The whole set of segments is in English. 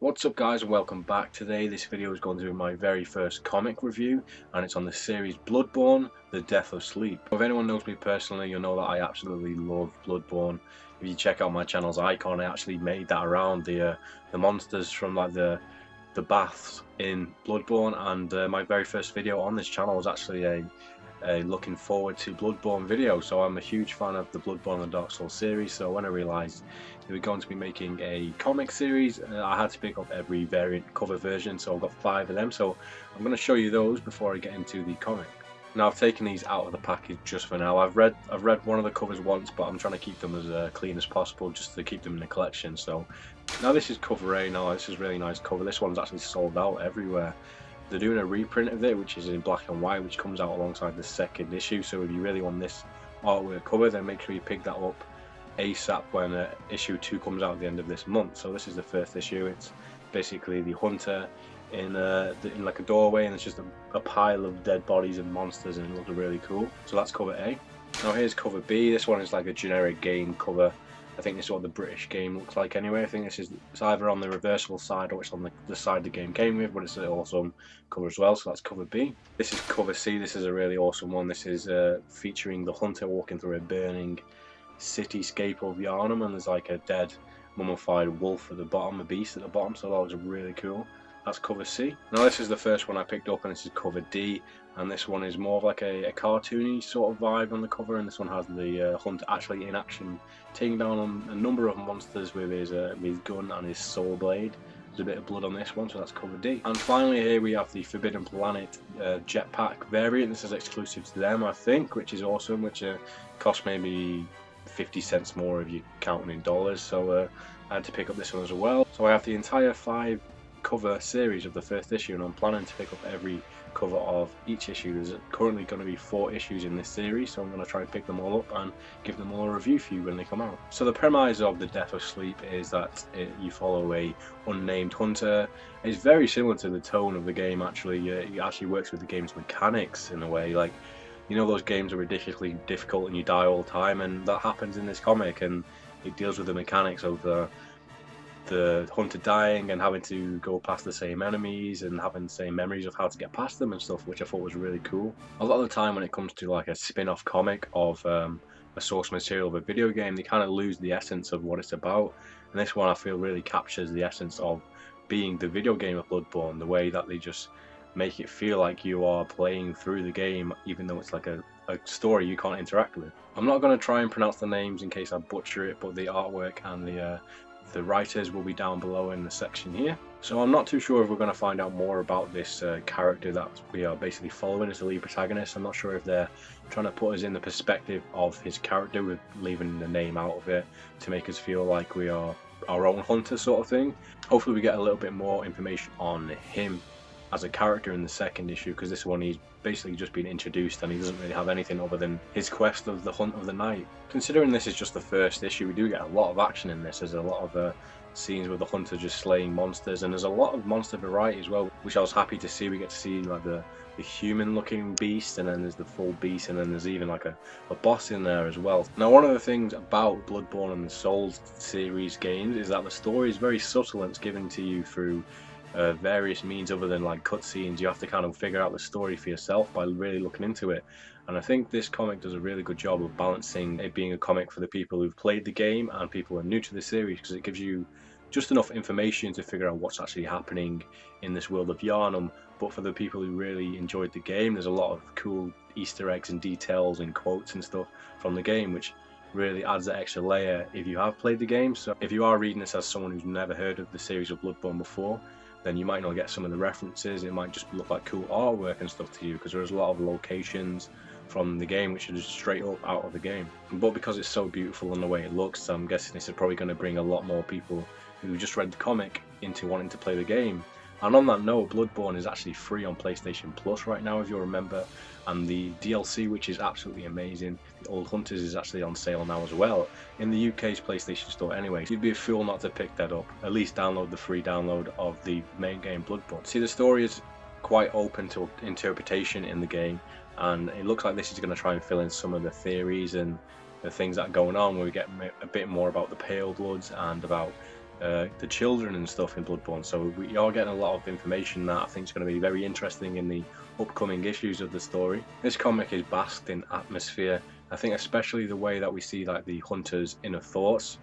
What's up guys and welcome back. Today this video is going to be my very first comic review and it's on the series Bloodborne, The Death of Sleep. If anyone knows me personally, you'll know that I absolutely love Bloodborne. If you check out my channel's icon, I actually made that around the monsters from like the baths in Bloodborne, and my very first video on this channel was actually a looking forward to Bloodborne video. So I'm a huge fan of the Bloodborne and Dark Souls series, so when I realised they were going to be making a comic series, I had to pick up every variant cover version, so I've got 5 of them, so I'm going to show you those before I get into the comic. Now I've taken these out of the package just for now. I've read one of the covers once, but I'm trying to keep them as clean as possible just to keep them in the collection. So now this is cover A. Now this is a really nice cover. This one's actually sold out everywhere. They're doing a reprint of it, which is in black and white, which comes out alongside the second issue. So if you really want this artwork cover, then make sure you pick that up ASAP when issue 2 comes out at the end of this month. So this is the first issue. It's basically the hunter in like a doorway, and it's just a pile of dead bodies and monsters, and it looks really cool. So that's cover A. Now here's cover B. This one is like a generic game cover. I think this is what the British game looks like anyway. I think it's either on the reversible side or it's on the side the game came with, but it's an awesome cover as well. So that's cover B. This is cover C. This is a really awesome one. This is featuring the hunter walking through a burning cityscape of Yharnam, and there's like a dead mummified wolf at the bottom, a beast at the bottom, so that was really cool. That's cover C. Now this is the first one I picked up, and this is cover D, and this one is more of like a cartoony sort of vibe on the cover, and this one has the hunter actually in action taking down a number of monsters with his gun and his soul blade. There's a bit of blood on this one, so that's cover D. And finally here we have the Forbidden Planet jetpack variant. This is exclusive to them, I think, which is awesome, which costs maybe 50 cents more if you count them in dollars, so I had to pick up this one as well. So I have the entire 5 cover series of the first issue, and I'm planning to pick up every cover of each issue. There's currently going to be 4 issues in this series, so I'm going to try and pick them all up and give them all a review for you when they come out. So the premise of The Death of Sleep is that you follow a unnamed hunter. It's very similar to the tone of the game actually. It actually works with the game's mechanics in a way, like, you know, those games are ridiculously difficult and you die all the time, and that happens in this comic, and it deals with the mechanics of the hunter dying and having to go past the same enemies and having the same memories of how to get past them and stuff, which I thought was really cool. A lot of the time when it comes to like a spin-off comic of a source material of a video game, they kind of lose the essence of what it's about, and this one I feel really captures the essence of being the video game of Bloodborne, the way that they just make it feel like you are playing through the game even though it's like a story you can't interact with. I'm not going to try and pronounce the names in case I butcher it, but the artwork and the writers will be down below in the section here. So I'm not too sure if we're going to find out more about this character that we are basically following as the lead protagonist. I'm not sure if they're trying to put us in the perspective of his character with leaving the name out of it to make us feel like we are our own hunter sort of thing. Hopefully we get a little bit more information on him as a character in the second issue, because this one he's basically just been introduced and he doesn't really have anything other than his quest of the hunt of the night. Considering this is just the first issue, we do get a lot of action in this. There's a lot of scenes with the hunter just slaying monsters, and there's a lot of monster variety as well, which I was happy to see. We get to see like the human looking beast, and then there's the full beast, and then there's even like a boss in there as well. Now one of the things about Bloodborne and the Souls series games is that the story is very subtle, and it's given to you through various means other than like cutscenes. You have to kind of figure out the story for yourself by really looking into it, and I think this comic does a really good job of balancing it being a comic for the people who've played the game and people who are new to the series, because it gives you just enough information to figure out what's actually happening in this world of Yharnam. But for the people who really enjoyed the game, there's a lot of cool Easter eggs and details and quotes and stuff from the game, which really adds that extra layer if you have played the game. So if you are reading this as someone who's never heard of the series of Bloodborne before, then you might not get some of the references. It might just look like cool artwork and stuff to you, because there's a lot of locations from the game which are just straight up out of the game. But because it's so beautiful in the way it looks, I'm guessing this is probably going to bring a lot more people who just read the comic into wanting to play the game. And on that note, Bloodborne is actually free on PlayStation Plus right now, if you'll remember, and the DLC, which is absolutely amazing, the Old Hunters, is actually on sale now as well in the UK's PlayStation Store anyway. So you'd be a fool not to pick that up. At least download the free download of the main game Bloodborne. See, the story is quite open to interpretation in the game, and it looks like this is going to try and fill in some of the theories and the things that are going on, where we get a bit more about the Pale Bloods and about the children and stuff in Bloodborne. So we are getting a lot of information that I think is going to be very interesting in the upcoming issues of the story. This comic is basked in atmosphere. I think especially the way that we see like the hunters' inner thoughts.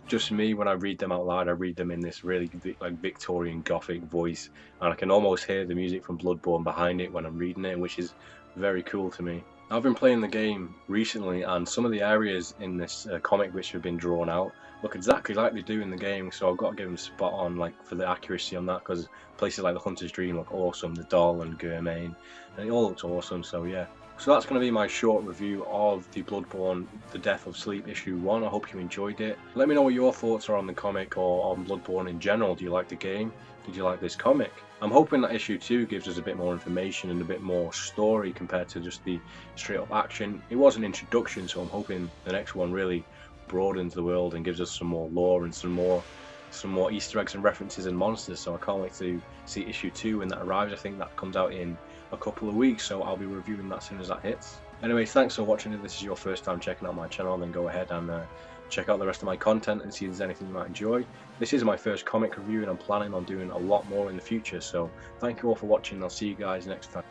Just me, when I read them out loud, I read them in this really like Victorian Gothic voice, and I can almost hear the music from Bloodborne behind it when I'm reading it, which is very cool to me. I've been playing the game recently, and some of the areas in this comic which have been drawn out look exactly like they do in the game, so I've got to give them spot on like for the accuracy on that, because places like the Hunter's Dream look awesome, the Doll and Germain, and it all looks awesome. So yeah. So that's going to be my short review of the Bloodborne The Death of Sleep issue 1. I hope you enjoyed it. Let me know what your thoughts are on the comic or on Bloodborne in general. Do you like the game? Did you like this comic? I'm hoping that issue 2 gives us a bit more information and a bit more story compared to just the straight up action. It was an introduction, so I'm hoping the next one really broadens the world and gives us some more lore and some more Easter eggs and references and monsters. So I can't wait to see issue 2 when that arrives. I think that comes out in a couple of weeks, so I'll be reviewing that as soon as that hits. Anyways, thanks for watching. If this is your first time checking out my channel, then go ahead and check out the rest of my content and see if there's anything you might enjoy. This is my first comic review, and I'm planning on doing a lot more in the future, so thank you all for watching, and I'll see you guys next time.